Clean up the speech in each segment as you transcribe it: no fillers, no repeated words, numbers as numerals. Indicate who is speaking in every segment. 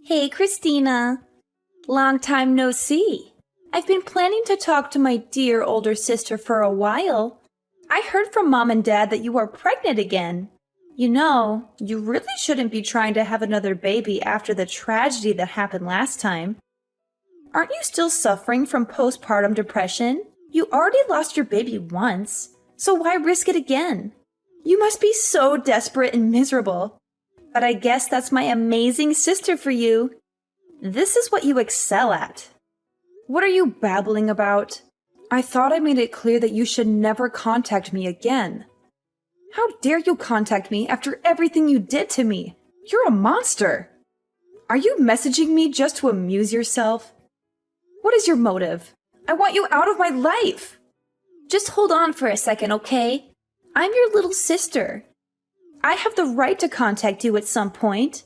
Speaker 1: Hey, Christina. Long time no see. I've been planning to talk to my dear older sister for a while. I heard from Mom and Dad that you are pregnant again. You know, you really shouldn't be trying to have another baby after the tragedy that happened last time. Aren't you still suffering from postpartum depression? You already lost your baby once, so why risk it again? You must be so desperate and miserable. But I guess that's my amazing sister for you. This is what you excel at. What are you babbling about? I thought I made it clear that you should never contact me again. How dare you contact me after everything you did to me? You're a monster. Are you messaging me just to amuse yourself? What is your motive? I want you out of my life. Just hold on for a second, okay? I'm your little sister. I have the right to contact you at some point.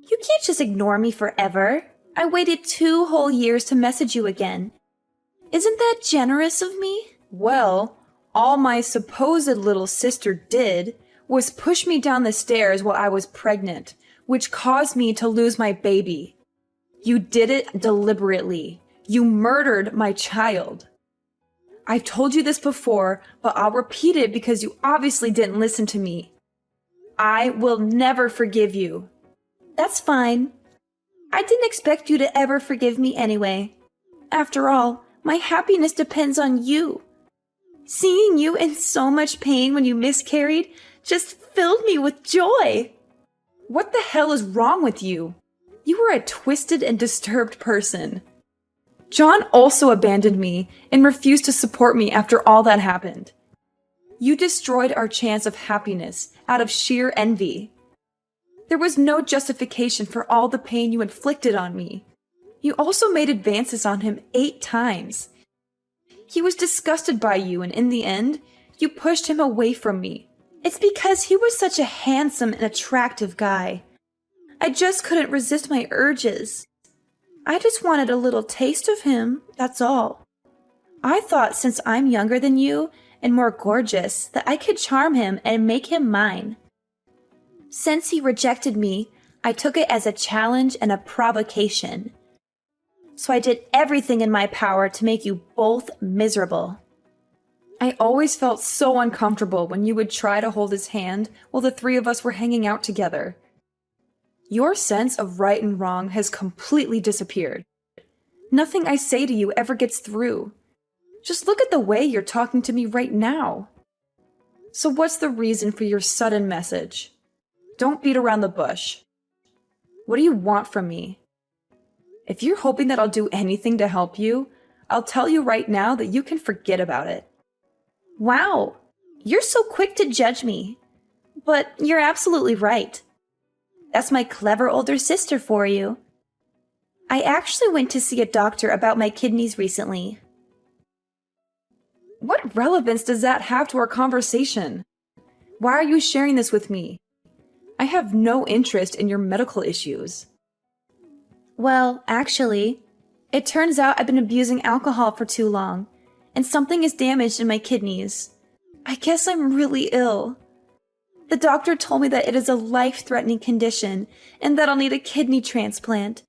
Speaker 1: You can't just ignore me forever. I waited 2 whole years to message you again. Isn't that generous of me? Well, all my supposed little sister did was push me down the stairs while I was pregnant, which caused me to lose my baby. You did it deliberately. You murdered my child. I've told you this before, but I'll repeat it because you obviously didn't listen to me. I will never forgive you. That's fine. I didn't expect you to ever forgive me anyway. After all, my happiness depends on you. Seeing you in so much pain when you miscarried just filled me with joy. What the hell is wrong with you? You are a twisted and disturbed person. John also abandoned me and refused to support me after all that happened. You destroyed our chance of happiness out of sheer envy. There was no justification for all the pain you inflicted on me. You also made advances on him 8 times. He was disgusted by you, and in the end, you pushed him away from me. It's because he was such a handsome and attractive guy. I just couldn't resist my urges. I just wanted a little taste of him, that's all. I thought since I'm younger than you and more gorgeous that I could charm him and make him mine. Since he rejected me, I took it as a challenge and a provocation. So I did everything in my power to make you both miserable. I always felt so uncomfortable when you would try to hold his hand while the 3 of us were hanging out together. Your sense of right and wrong has completely disappeared. Nothing I say to you ever gets through. Just look at the way you're talking to me right now. So what's the reason for your sudden message? Don't beat around the bush. What do you want from me? If you're hoping that I'll do anything to help you, I'll tell you right now that you can forget about it. Wow, you're so quick to judge me. But you're absolutely right. That's my clever older sister for you. I actually went to see a doctor about my kidneys recently. What relevance does that have to our conversation? Why are you sharing this with me? I have no interest in your medical issues. Well, actually, it turns out I've been abusing alcohol for too long, and something is damaged in my kidneys. I guess I'm really ill. The doctor told me that it is a life-threatening condition and that I'll need a kidney transplant.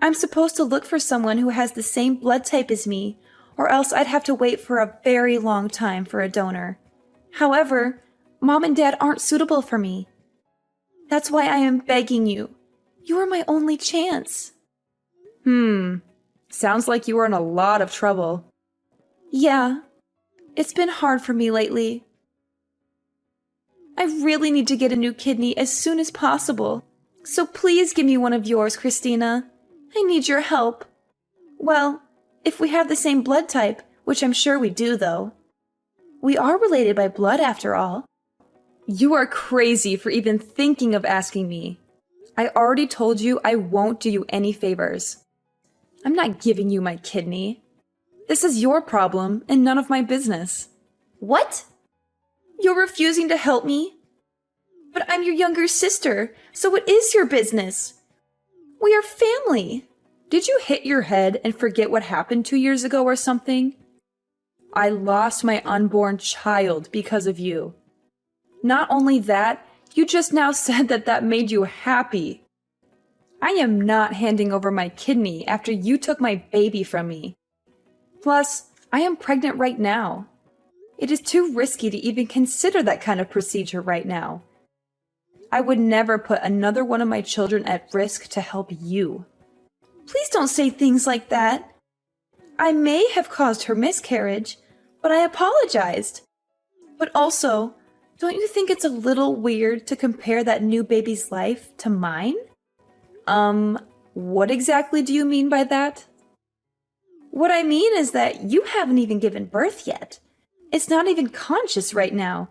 Speaker 1: I'm supposed to look for someone who has the same blood type as me, or else I'd have to wait for a very long time for a donor. However, Mom and Dad aren't suitable for me. That's why I am begging you. You are my only chance. Sounds like you are in a lot of trouble. Yeah, it's been hard for me lately. I really need to get a new kidney as soon as possible. So please give me one of yours, Christina. I need your help. Well, if we have the same blood type, which I'm sure we do, though. We are related by blood, after all. You are crazy for even thinking of asking me. I already told you I won't do you any favors. I'm not giving you my kidney. This is your problem and none of my business. What? You're refusing to help me? But I'm your younger sister, so it is your business. We are family. Did you hit your head and forget what happened 2 years ago or something? I lost my unborn child because of you. Not only that, you just now said that that made you happy. I am not handing over my kidney after you took my baby from me. Plus, I am pregnant right now. It is too risky to even consider that kind of procedure right now. I would never put another one of my children at risk to help you. Please don't say things like that. I may have caused her miscarriage, but I apologized. But also, don't you think it's a little weird to compare that new baby's life to mine? What exactly do you mean by that? What I mean is that you haven't even given birth yet. It's not even conscious right now.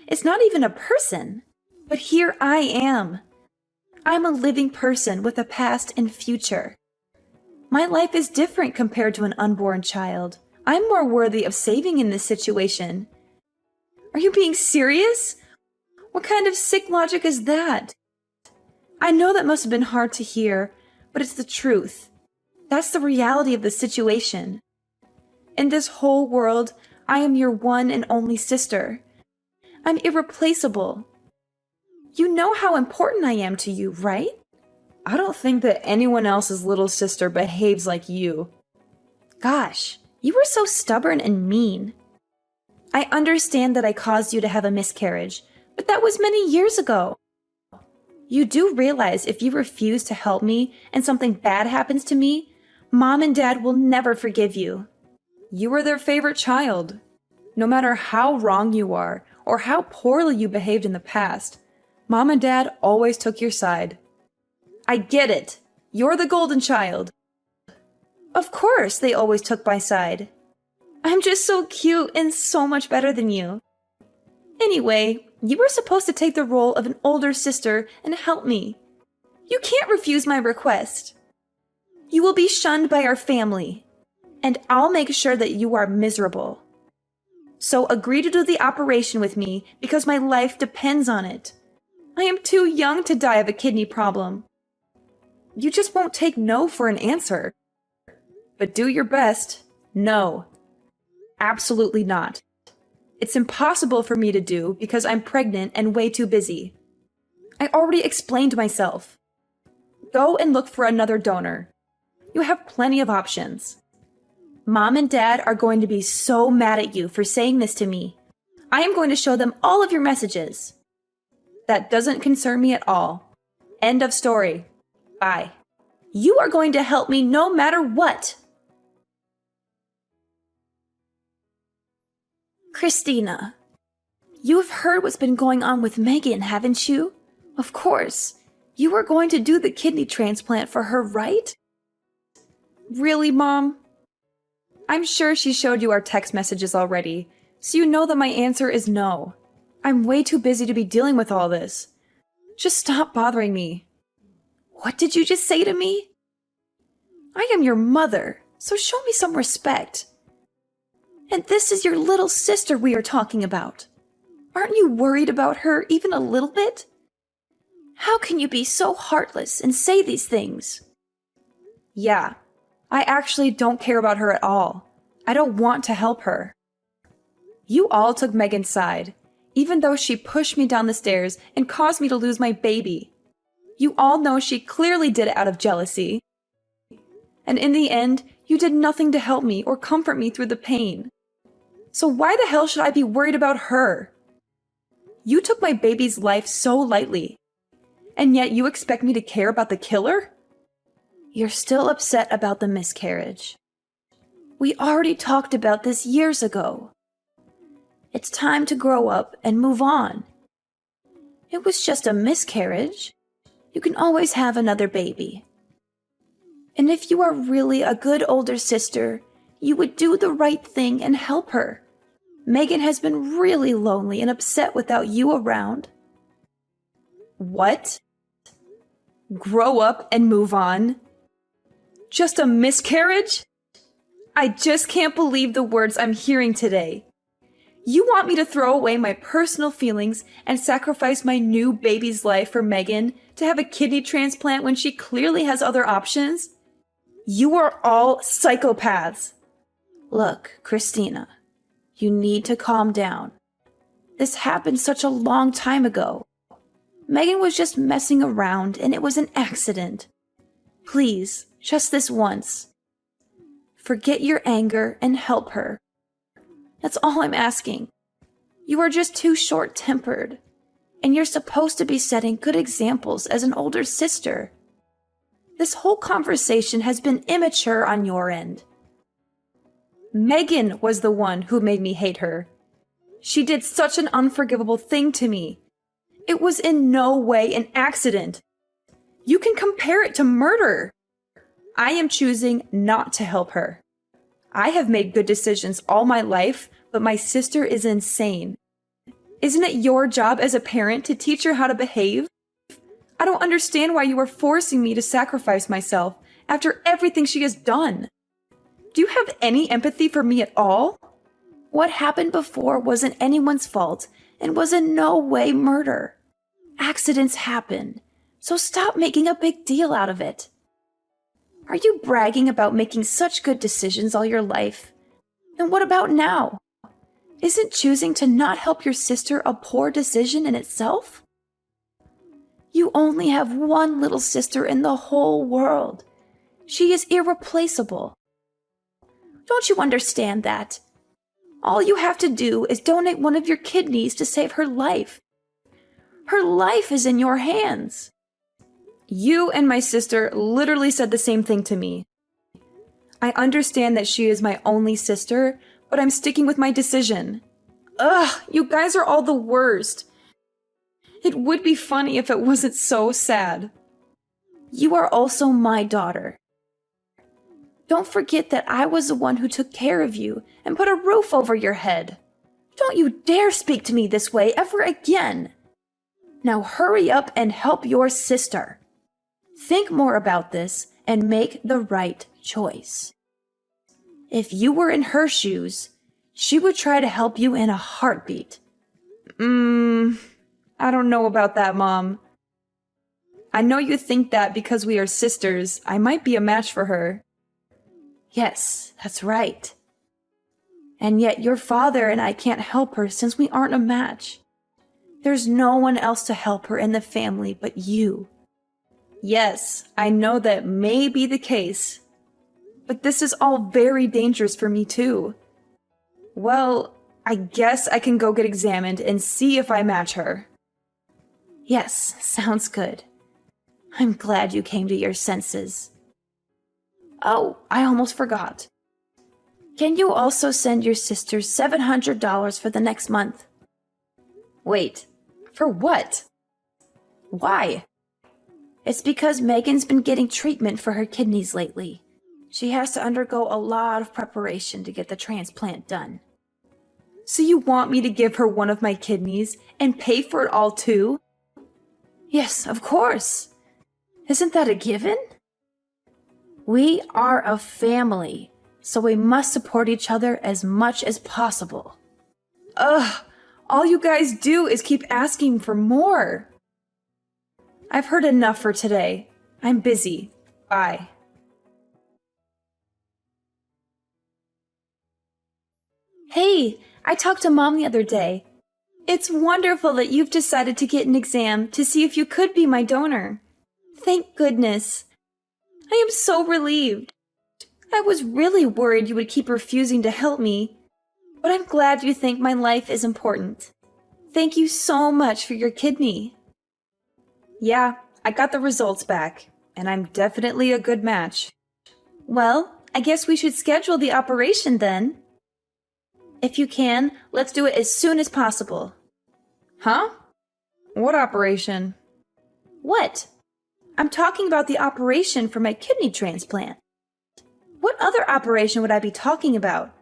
Speaker 1: It's not even a person. But here I am. I'm a living person with a past and future. My life is different compared to an unborn child. I'm more worthy of saving in this situation. Are you being serious? What kind of sick logic is that? I know that must have been hard to hear, but it's the truth. That's the reality of the situation. In this whole world, I am your one and only sister. I'm irreplaceable. You know how important I am to you, right? I don't think that anyone else's little sister behaves like you. Gosh, you were so stubborn and mean. I understand that I caused you to have a miscarriage, but that was many years ago. You do realize if you refuse to help me and something bad happens to me, Mom and Dad will never forgive you. You were their favorite child. No matter how wrong you are or how poorly you behaved in the past, Mom and Dad always took your side. I get it. You're the golden child. Of course they always took my side. I'm just so cute and so much better than you. Anyway, you were supposed to take the role of an older sister and help me. You can't refuse my request. You will be shunned by our family, and I'll make sure that you are miserable. So agree to do the operation with me because my life depends on it. I am too young to die of a kidney problem. You just won't take no for an answer. But do your best. No. Absolutely not. It's impossible for me to do because I'm pregnant and way too busy. I already explained myself. Go and look for another donor. You have plenty of options. Mom and Dad are going to be so mad at you for saying this to me. I am going to show them all of your messages. That doesn't concern me at all. End of story. Bye. You are going to help me no matter what. Christina, you have heard what's been going on with Megan, haven't you? Of course. You are going to do the kidney transplant for her, right? Really, Mom? I'm sure she showed you our text messages already, so you know that my answer is no. I'm way too busy to be dealing with all this. Just stop bothering me. What did you just say to me? I am your mother, so show me some respect. And this is your little sister we are talking about. Aren't you worried about her even a little bit? How can you be so heartless and say these things? Yeah, I actually don't care about her at all. I don't want to help her. You all took Megan's side, even though she pushed me down the stairs and caused me to lose my baby. You all know she clearly did it out of jealousy. And in the end, you did nothing to help me or comfort me through the pain. So why the hell should I be worried about her? You took my baby's life so lightly, and yet you expect me to care about the killer? You're still upset about the miscarriage. We already talked about this years ago. It's time to grow up and move on. It was just a miscarriage. You can always have another baby. And if you are really a good older sister, you would do the right thing and help her. Megan has been really lonely and upset without you around. What? Grow up and move on? Just a miscarriage? I just can't believe the words I'm hearing today. You want me to throw away my personal feelings and sacrifice my new baby's life for Megan to have a kidney transplant when she clearly has other options? You are all psychopaths. Look, Christina, you need to calm down. This happened such a long time ago. Megan was just messing around and it was an accident. Please, just this once. Forget your anger and help her. That's all I'm asking. You are just too short-tempered, and you're supposed to be setting good examples as an older sister. This whole conversation has been immature on your end. Megan was the one who made me hate her. She did such an unforgivable thing to me. It was in no way an accident. You can compare it to murder. I am choosing not to help her. I have made good decisions all my life, but my sister is insane. Isn't it your job as a parent to teach her how to behave? I don't understand why you are forcing me to sacrifice myself after everything she has done. Do you have any empathy for me at all? What happened before wasn't anyone's fault and was in no way murder. Accidents happen, so stop making a big deal out of it. Are you bragging about making such good decisions all your life? Then what about now? Isn't choosing to not help your sister a poor decision in itself? You only have one little sister in the whole world. She is irreplaceable. Don't you understand that? All you have to do is donate one of your kidneys to save her life. Her life is in your hands. You and my sister literally said the same thing to me. I understand that she is my only sister, but I'm sticking with my decision. Ugh, you guys are all the worst. It would be funny if it wasn't so sad. You are also my daughter. Don't forget that I was the one who took care of you and put a roof over your head. Don't you dare speak to me this way ever again. Now hurry up and help your sister. Think more about this and make the right choice. If you were in her shoes, she would try to help you in a heartbeat. I don't know about that, Mom. I know you think that because we are sisters, I might be a match for her. Yes, that's right. And yet your father and I can't help her since we aren't a match. There's no one else to help her in the family but you. Yes, I know that may be the case, but this is all very dangerous for me too. Well, I guess I can go get examined and see if I match her. Yes, sounds good. I'm glad you came to your senses. Oh, I almost forgot. Can you also send your sister $700 for the next month? Wait, for what? Why? It's because Megan's been getting treatment for her kidneys lately. She has to undergo a lot of preparation to get the transplant done. So you want me to give her one of my kidneys and pay for it all too? Yes, of course. Isn't that a given? We are a family, so we must support each other as much as possible. Ugh, all you guys do is keep asking for more. I've heard enough for today. I'm busy. Bye. Hey, I talked to Mom the other day. It's wonderful that you've decided to get an exam to see if you could be my donor. Thank goodness. I am so relieved. I was really worried you would keep refusing to help me, but I'm glad you think my life is important. Thank you so much for your kidney. Yeah, I got the results back, and I'm definitely a good match. Well, I guess we should schedule the operation then. If you can, let's do it as soon as possible. Huh? What operation? What? I'm talking about the operation for my kidney transplant. What other operation would I be talking about?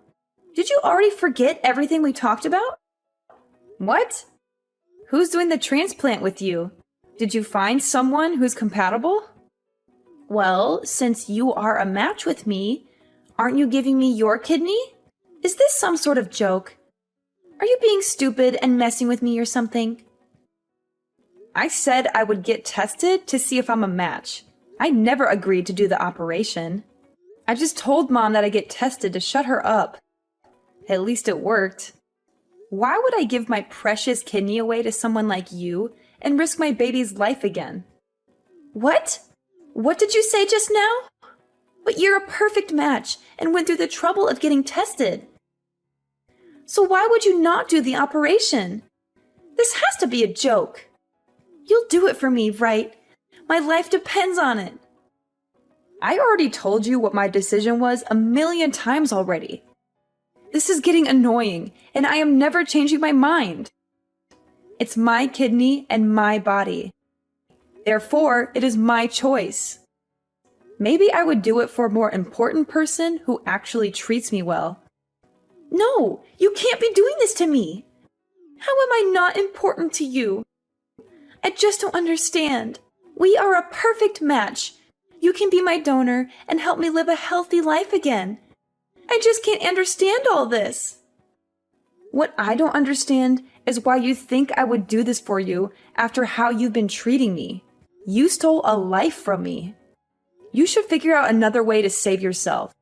Speaker 1: Did you already forget everything we talked about? What? Who's doing the transplant with you? Did you find someone who's compatible? Well, since you are a match with me, aren't you giving me your kidney? Is this some sort of joke? Are you being stupid and messing with me or something? I said I would get tested to see if I'm a match. I never agreed to do the operation. I just told Mom that I get tested to shut her up. At least it worked. Why would I give my precious kidney away to someone like you and risk my baby's life again. What? What did you say just now? But you're a perfect match and went through the trouble of getting tested. So why would you not do the operation? This has to be a joke. You'll do it for me, right? My life depends on it. I already told you what my decision was 1,000,000 times already. This is getting annoying, and I am never changing my mind. It's my kidney and my body. Therefore, it is my choice. Maybe I would do it for a more important person who actually treats me well. No, you can't be doing this to me. How am I not important to you? I just don't understand. We are a perfect match. You can be my donor and help me live a healthy life again. I just can't understand all this. What I don't understand is why you think I would do this for you after how you've been treating me. You stole a life from me. You should figure out another way to save yourself.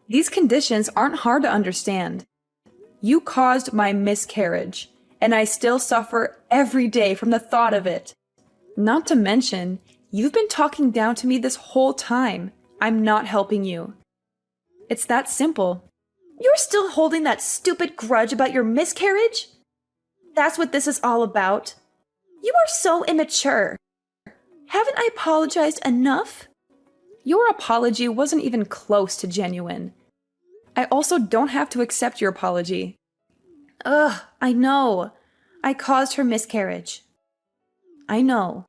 Speaker 1: These conditions aren't hard to understand. You caused my miscarriage, and I still suffer every day from the thought of it. Not to mention, you've been talking down to me this whole time. I'm not helping you. It's that simple. You're still holding that stupid grudge about your miscarriage? That's what this is all about. You are so immature. Haven't I apologized enough? Your apology wasn't even close to genuine. I also don't have to accept your apology. Ugh, I know. I caused her miscarriage. I know.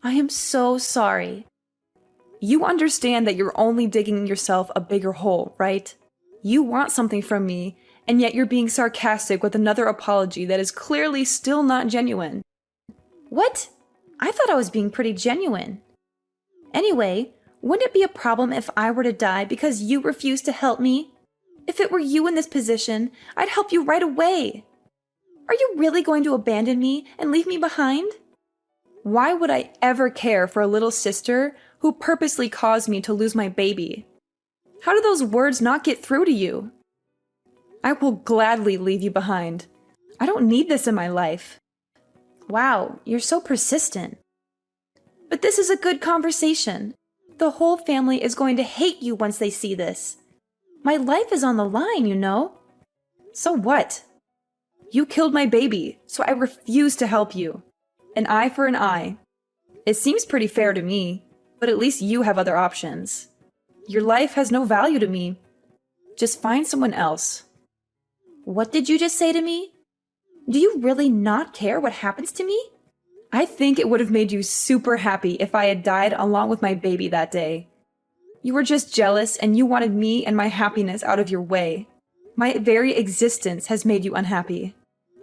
Speaker 1: I am so sorry. You understand that you're only digging yourself a bigger hole, right? You want something from me, and yet you're being sarcastic with another apology that is clearly still not genuine. What? I thought I was being pretty genuine. Anyway, wouldn't it be a problem if I were to die because you refused to help me? If it were you in this position, I'd help you right away. Are you really going to abandon me and leave me behind? Why would I ever care for a little sister who purposely caused me to lose my baby? How do those words not get through to you? I will gladly leave you behind. I don't need this in my life. Wow, you're so persistent. But this is a good conversation. The whole family is going to hate you once they see this. My life is on the line, you know. So what? You killed my baby, so I refuse to help you. An eye for an eye. It seems pretty fair to me, but at least you have other options. Your life has no value to me. Just find someone else. What did you just say to me? Do you really not care what happens to me? I think it would have made you super happy if I had died along with my baby that day. You were just jealous and you wanted me and my happiness out of your way. My very existence has made you unhappy.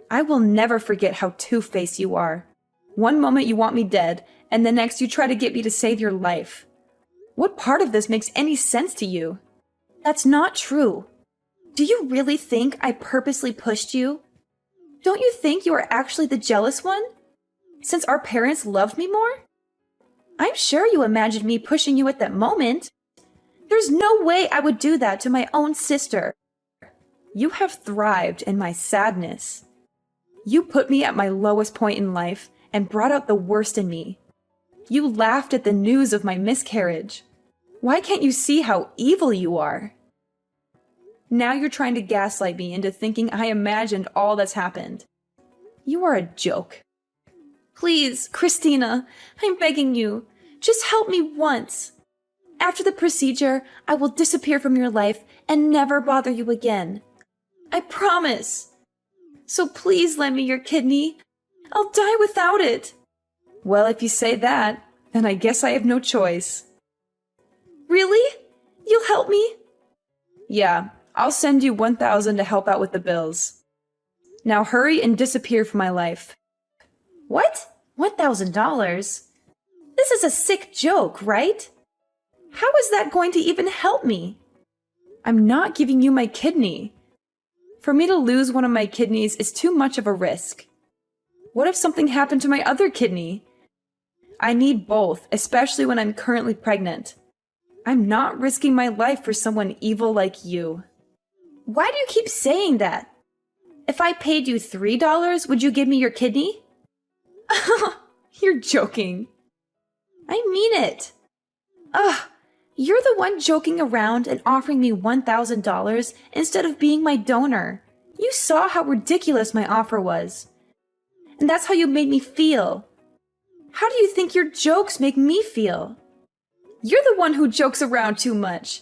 Speaker 1: I will never forget how two-faced you are. One moment you want me dead, and the next you try to get me to save your life. What part of this makes any sense to you? That's not true. Do you really think I purposely pushed you? Don't you think you are actually the jealous one? Since our parents loved me more? I'm sure you imagined me pushing you at that moment. There's no way I would do that to my own sister. You have thrived in my sadness. You put me at my lowest point in life and brought out the worst in me. You laughed at the news of my miscarriage. Why can't you see how evil you are? Now you're trying to gaslight me into thinking I imagined all that's happened. You are a joke. Please, Christina, I'm begging you, just help me once. After the procedure, I will disappear from your life and never bother you again. I promise. So please lend me your kidney. I'll die without it. Well, if you say that, then I guess I have no choice. Really? You'll help me? Yeah, I'll send you 1,000 to help out with the bills. Now hurry and disappear from my life. What? $1,000? This is a sick joke, right? How is that going to even help me? I'm not giving you my kidney. For me to lose one of my kidneys is too much of a risk. What if something happened to my other kidney? I need both, especially when I'm currently pregnant. I'm not risking my life for someone evil like you. Why do you keep saying that? If I paid you $3, would you give me your kidney? You're joking. I mean it. Ugh, you're the one joking around and offering me $1,000 instead of being my donor. You saw how ridiculous my offer was. And that's how you made me feel. How do you think your jokes make me feel? You're the one who jokes around too much.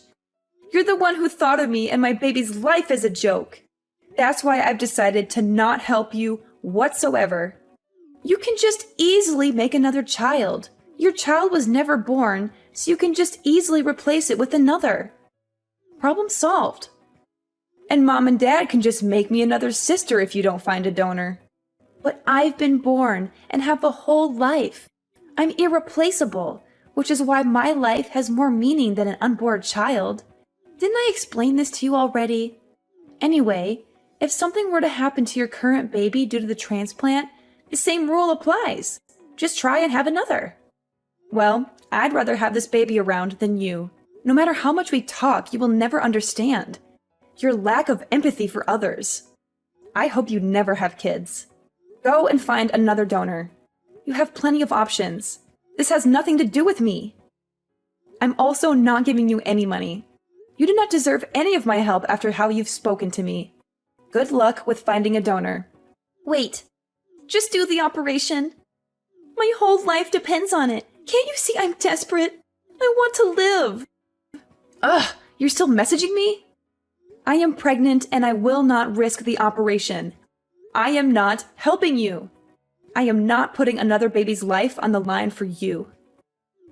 Speaker 1: You're the one who thought of me and my baby's life as a joke. That's why I've decided to not help you whatsoever. You can just easily make another child. Your child was never born, so you can just easily replace it with another. Problem solved. And Mom and Dad can just make me another sister if you don't find a donor. But I've been born and have a whole life. I'm irreplaceable, which is why my life has more meaning than an unborn child. Didn't I explain this to you already? Anyway, if something were to happen to your current baby due to the transplant, the same rule applies. Just try and have another. Well, I'd rather have this baby around than you. No matter how much we talk, you will never understand. Your lack of empathy for others. I hope you never have kids. Go and find another donor. You have plenty of options. This has nothing to do with me. I'm also not giving you any money. You do not deserve any of my help after how you've spoken to me. Good luck with finding a donor. Wait, just do the operation. My whole life depends on it. Can't you see I'm desperate? I want to live. Ugh, you're still messaging me? I am pregnant and I will not risk the operation. I am not helping you. I am not putting another baby's life on the line for you.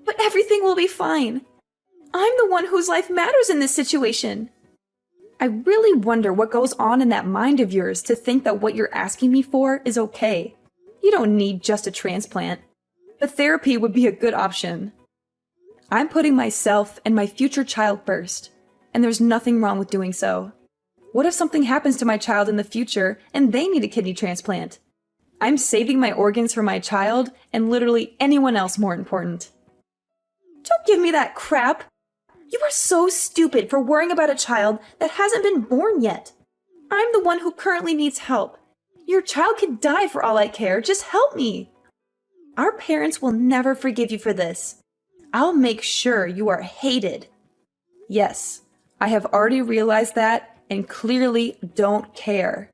Speaker 1: But everything will be fine. I'm the one whose life matters in this situation. I really wonder what goes on in that mind of yours to think that what you're asking me for is okay. You don't need just a transplant. But therapy would be a good option. I'm putting myself and my future child first, and there's nothing wrong with doing so. What if something happens to my child in the future and they need a kidney transplant? I'm saving my organs for my child and literally anyone else more important. Don't give me that crap. You are so stupid for worrying about a child that hasn't been born yet. I'm the one who currently needs help. Your child could die for all I care. Just help me. Our parents will never forgive you for this. I'll make sure you are hated. Yes, I have already realized that and clearly don't care.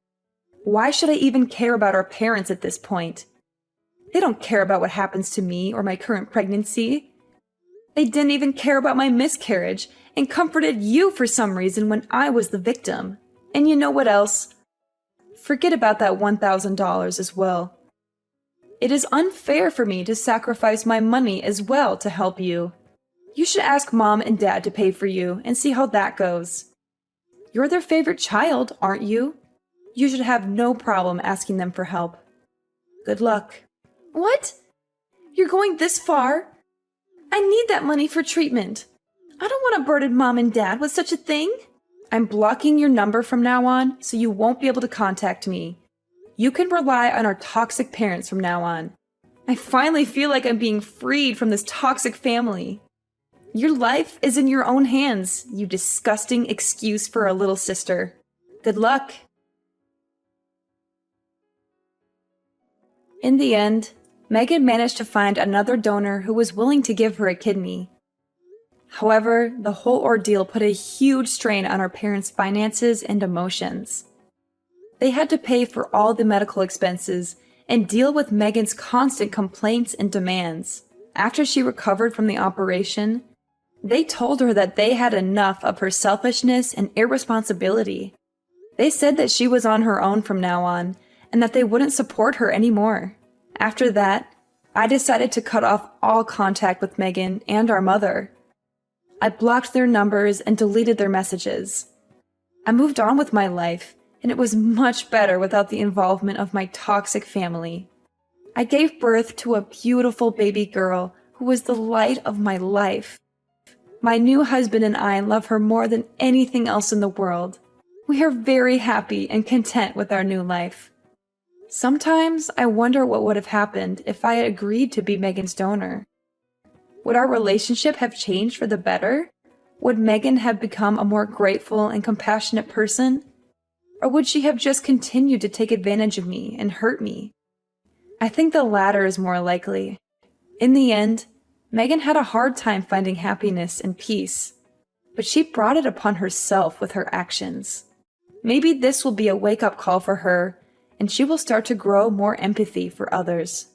Speaker 1: Why should I even care about our parents at this point? They don't care about what happens to me or my current pregnancy. They didn't even care about my miscarriage and comforted you for some reason when I was the victim. And you know what else? Forget about that $1,000 as well. It is unfair for me to sacrifice my money as well to help you. You should ask Mom and Dad to pay for you and see how that goes. You're their favorite child, aren't you? You should have no problem asking them for help. Good luck. What? You're going this far? I need that money for treatment. I don't want to burden Mom and Dad with such a thing. I'm blocking your number from now on, so you won't be able to contact me. You can rely on our toxic parents from now on. I finally feel like I'm being freed from this toxic family. Your life is in your own hands, you disgusting excuse for a little sister. Good luck. In the end, Megan managed to find another donor who was willing to give her a kidney. However, the whole ordeal put a huge strain on her parents' finances and emotions. They had to pay for all the medical expenses and deal with Megan's constant complaints and demands. After she recovered from the operation, they told her that they had enough of her selfishness and irresponsibility. They said that she was on her own from now on, and that they wouldn't support her anymore. After that, I decided to cut off all contact with Megan and our mother. I blocked their numbers and deleted their messages. I moved on with my life, and it was much better without the involvement of my toxic family. I gave birth to a beautiful baby girl who was the light of my life. My new husband and I love her more than anything else in the world. We are very happy and content with our new life. Sometimes I wonder what would have happened if I had agreed to be Megan's donor. Would our relationship have changed for the better? Would Megan have become a more grateful and compassionate person? Or would she have just continued to take advantage of me and hurt me? I think the latter is more likely. In the end, Megan had a hard time finding happiness and peace, but she brought it upon herself with her actions. Maybe this will be a wake-up call for her, and she will start to grow more empathy for others.